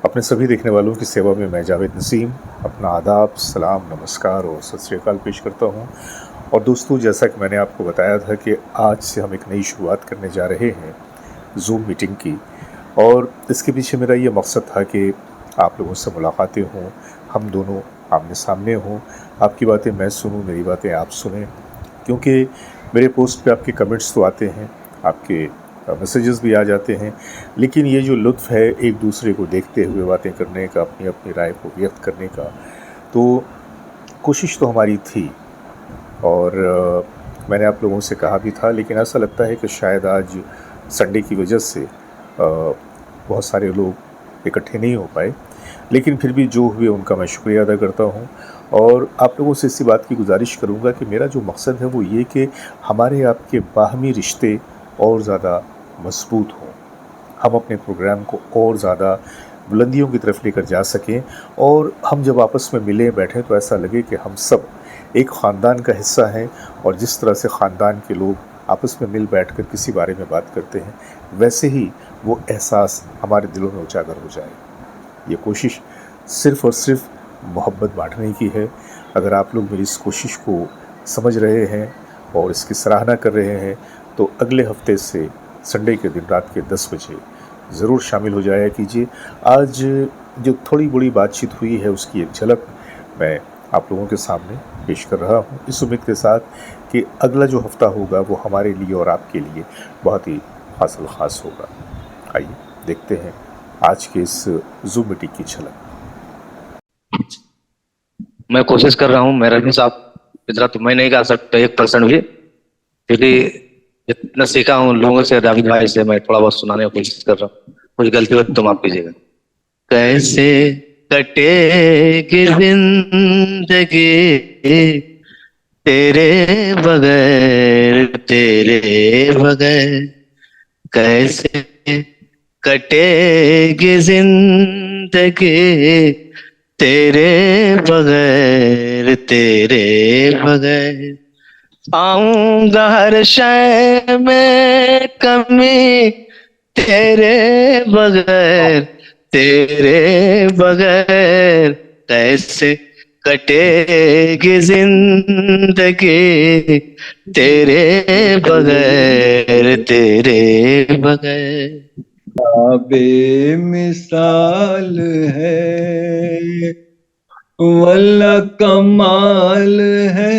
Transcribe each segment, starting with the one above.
अपने सभी देखने वालों की सेवा में मैं जावेद नसीम अपना आदाब, सलाम, नमस्कार और सत श्री अकाल पेश करता हूँ। और दोस्तों, जैसा कि मैंने आपको बताया था कि आज से हम एक नई शुरुआत करने जा रहे हैं ज़ूम मीटिंग की। और इसके पीछे मेरा ये मकसद था कि आप लोगों से मुलाकातें हों, हम दोनों आमने सामने हों, आपकी बातें मैं सुनूं, मेरी बातें आप सुनें। क्योंकि मेरे पोस्ट पे आपके कमेंट्स तो आते हैं, आपके मैसेजेस भी आ जाते हैं, लेकिन ये जो लुत्फ़ है एक दूसरे को देखते हुए बातें करने का, अपनी अपनी राय को व्यक्त करने का, तो कोशिश तो हमारी थी। और मैंने आप लोगों से कहा भी था, लेकिन ऐसा लगता है कि शायद आज संडे की वजह से बहुत सारे लोग इकट्ठे नहीं हो पाए। लेकिन फिर भी जो हुए उनका मैं शुक्रिया अदा करता हूँ। और आप लोगों से इसी बात की गुजारिश करूँगा कि मेरा जो मकसद है वो ये कि हमारे आपके बाहमी रिश्ते और ज़्यादा मजबूत हों, हम अपने प्रोग्राम को और ज़्यादा बुलंदियों की तरफ लेकर जा सकें, और हम जब आपस में मिलें बैठें तो ऐसा लगे कि हम सब एक ख़ानदान का हिस्सा हैं। और जिस तरह से ख़ानदान के लोग आपस में मिल बैठकर किसी बारे में बात करते हैं, वैसे ही वो एहसास हमारे दिलों में उजागर हो जाए। ये कोशिश सिर्फ़ और सिर्फ मोहब्बत बांटने की है। अगर आप लोग मेरी इस कोशिश को समझ रहे हैं और इसकी सराहना कर रहे हैं, तो अगले हफ्ते से संडे के दिन रात के 10 बजे ज़रूर शामिल हो जाया कीजिए। आज जो थोड़ी बड़ी बातचीत हुई है उसकी एक झलक मैं आप लोगों के सामने पेश कर रहा हूँ, इस उम्मीद के साथ कि अगला जो हफ्ता होगा वो हमारे लिए और आपके लिए बहुत ही ख़ास होगा। आइए देखते हैं आज के इस ज़ूम मीटिंग की झलक। मैं कोशिश कर रहा हूँ, मेरा भी साहब इतना तो मैं नहीं गा सकता 1% भी, क्योंकि जितना सीखा हूँ लोगों से, दाविद भाई से मैं थोड़ा बहुत सुनाने की कोशिश कर रहा हूँ। कुछ गलती हो तो माफ कीजिएगा। कैसे कटेगी जिंदगी तेरे बगैर, कैसे कटेगी जिंदगी तेरे बगैर। आऊंगा हर शय में कमी तेरे बगैर कैसे कटेगी जिंदगी तेरे बगैर। बेमिसाल है, वल्ला कमाल है,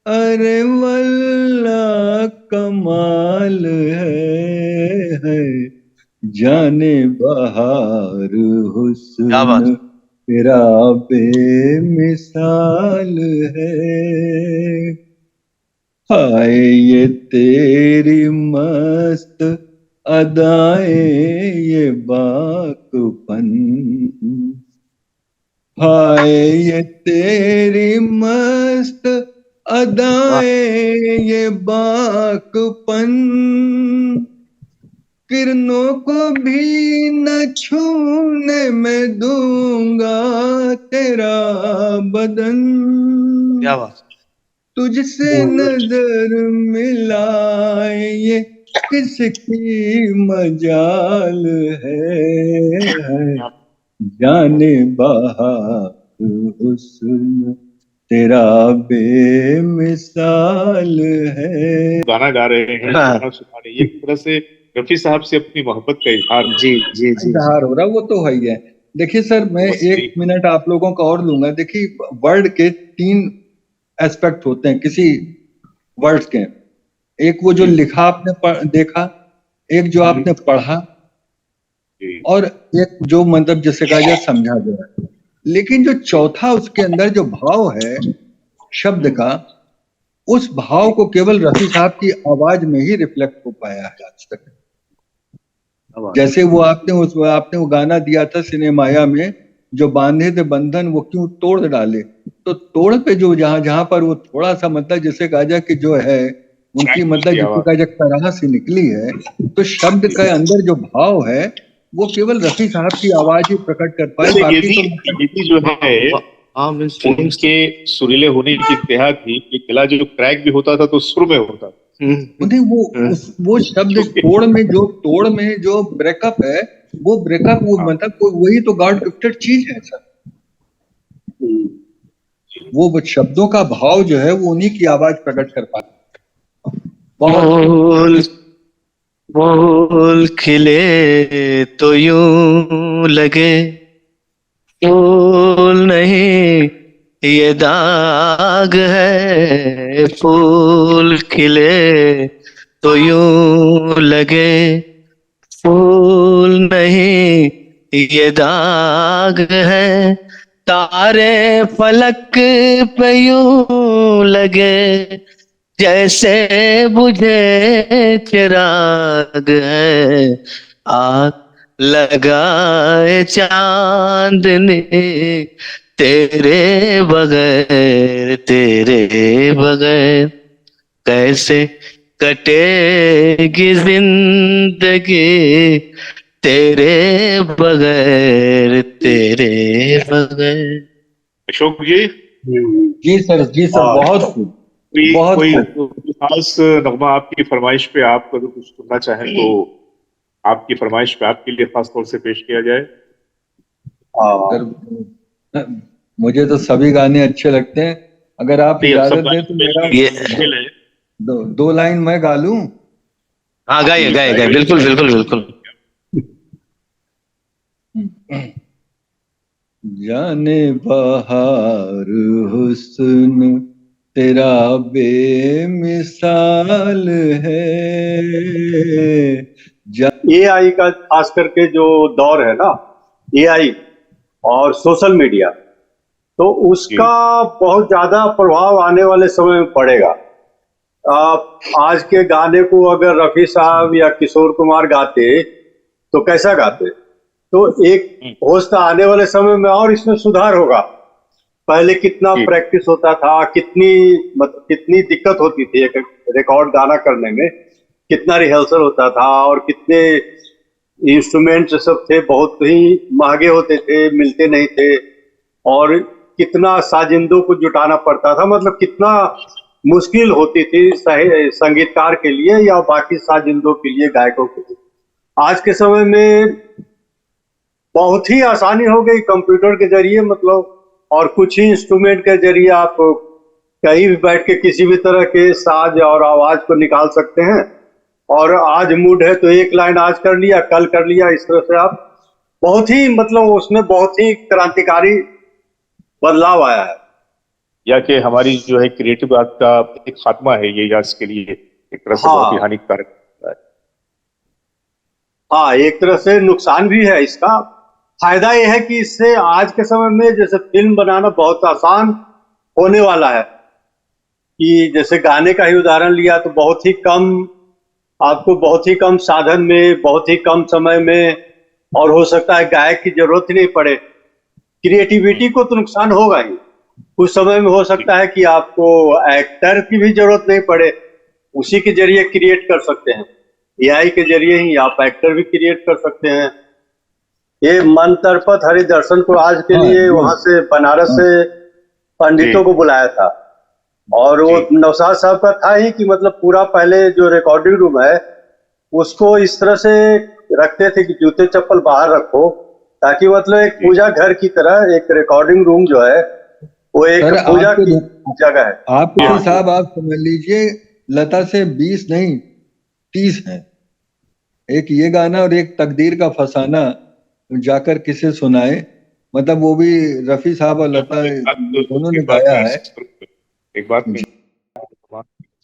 अरे वल्ला कमाल है जाने बहार हुस्न तेरा बेमिसाल है। हाय ये तेरी मस्त अदाएं ये बाकपन, हाय ये तेरी मस्त अदाएं ये बाकपन, किरणों को भी न छूने में दूंगा तेरा बदन। क्या बात। तुझसे नजर मिलाए ये किसकी मजाल है जाने बहार हुस्न तेरा बेमिसाल है। गाना गा रहे हैं, गाना सुना रहे हैं, एक तरह से रफी साहब से अपनी मोहब्बत का इजहार जी जी जी इजहार हो रहा, वो तो है ही है। देखिए सर, मैं एक मिनट आप लोगों का और लूंगा। देखिए, वर्ड के 3 एस्पेक्ट होते हैं किसी वर्ड्स के। एक वो जो लिखा आपने देखा, एक जो आपने पढ़ा, और एक जो मतलब जिसे कहा जाए समझा जाए। लेकिन जो चौथा उसके अंदर जो भाव है शब्द का, उस भाव को केवल रफी साहब की आवाज में ही रिफ्लेक्ट हो पाया है आज तक। जैसे वो आपने वो गाना दिया था सिनेमाया में, जो बांधे थे बंधन वो क्यों तोड़ डाले। तो तोड़ पे जो जहां पर वो थोड़ा सा मतलब जैसे कहा जाए कि जो है उनकी मतलब जिससे कहा जाए तरह से निकली है, तो शब्द के अंदर जो भाव है वो केवल रफी साहब की आवाज ही प्रकट कर पाई। बाकी तो यदि जो है उनके सुरीले होने की इंतहा थी कि गला जो क्रैक भी होता था तो सुर में होता था। नहीं, वो शब्द तोड़ में जो ब्रेकअप है वो ब्रेकअप, वो मतलब वही तो गॉड गिफ्टेड चीज है सर। वो शब्दों का भाव जो है वो उन्हीं की आवाज प्रकट कर पाता है। फूल फूल खिले तो यूं लगे फूल नहीं ये दाग है, फूल खिले तो यूं लगे फूल नहीं ये दाग है, तारे फलक पे यूं लगे जैसे बुझे चिराग है, आग लगाए चांदनी तेरे बगैर, तेरे बगैर कैसे कटेगी जिंदगी तेरे बगैर, तेरे बगैर। अशोक जी, जी सर बहुत खूब, बहुत कोई खूब। खास नगमा आपकी फरमाइश पे, आप अगर कुछ सुनना चाहें तो आपकी फरमाइश पे आपके लिए खास तौर से पेश किया जाए। सर मुझे तो सभी गाने अच्छे लगते हैं, अगर आप इजाजत दें तो मेरा ये दो लाइन मैं गा लूं। हाँ गाइए गाइए गाइए, बिल्कुल बिल्कुल बिल्कुल। जाने बहार हुस्न तेरा बेमिसाल है। एआई का खास करके जो दौर है ना, एआई और सोशल मीडिया, तो उसका बहुत ज्यादा प्रभाव आने वाले समय में पड़ेगा। आज के गाने को अगर रफी साहब या किशोर कुमार गाते तो कैसा गाते, तो एक हो सकता आने वाले समय में और इसमें सुधार होगा। पहले कितना प्रैक्टिस होता था, कितनी दिक्कत होती थी एक रिकॉर्ड गाना करने में, कितना रिहर्सल होता था और कितने इंस्ट्रूमेंट सब थे, बहुत ही महंगे होते थे, मिलते नहीं थे, और कितना साजिंदों को जुटाना पड़ता था, मतलब कितना मुश्किल होती थी संगीतकार के लिए या बाकी साजिंदों के लिए, गायकों के लिए। आज के समय में बहुत ही आसानी हो गई कंप्यूटर के जरिए, मतलब और कुछ ही इंस्ट्रूमेंट के जरिए आप कहीं भी बैठ के किसी भी तरह के साज और आवाज को निकाल सकते हैं। और आज मूड है तो एक लाइन आज कर लिया, कल कर लिया, इस तरह से आप बहुत ही, मतलब उसमें बहुत ही क्रांतिकारी बदलाव आया है। या कि हमारी जो है क्रिएटिव आर्ट का एक खात्मा है ये, या इसके लिए एक तरह से बहुत ही हानिकारक है। हाँ, एक तरह से नुकसान भी है इसका। फायदा यह है कि इससे आज के समय में जैसे फिल्म बनाना बहुत आसान होने वाला है, कि जैसे गाने का ही उदाहरण लिया तो बहुत ही कम, आपको बहुत ही कम साधन में, बहुत ही कम समय में, और हो सकता है गायक की जरूरत ही नहीं पड़े। क्रिएटिविटी को तो नुकसान होगा ही, कुछ समय में हो सकता है कि आपको एक्टर की भी जरूरत नहीं पड़े, उसी के जरिए क्रिएट कर सकते हैं। एआई के जरिए ही आप एक्टर भी क्रिएट कर सकते हैं। ये मन तरपत हरि दर्शन को आज के लिए वहां से बनारस से पंडितों को बुलाया था, और वो नौशाद साहब का था ही कि मतलब पूरा पहले जो रिकॉर्डिंग रूम है उसको इस तरह से रखते थे कि जूते चप्पल बाहर रखो, ताकि मतलब एक पूजा घर की तरह एक रिकॉर्डिंग रूम जो है वो एक पूजा की जगह है। आपके साहब आप समझ लीजिए लता से 20 नहीं 30 हैं। एक ये गाना और एक तकदीर का फसाना जाकर किसे सुनाए, मतलब वो भी रफी साहब और लता दोनों ने गाया है। एक बात नहीं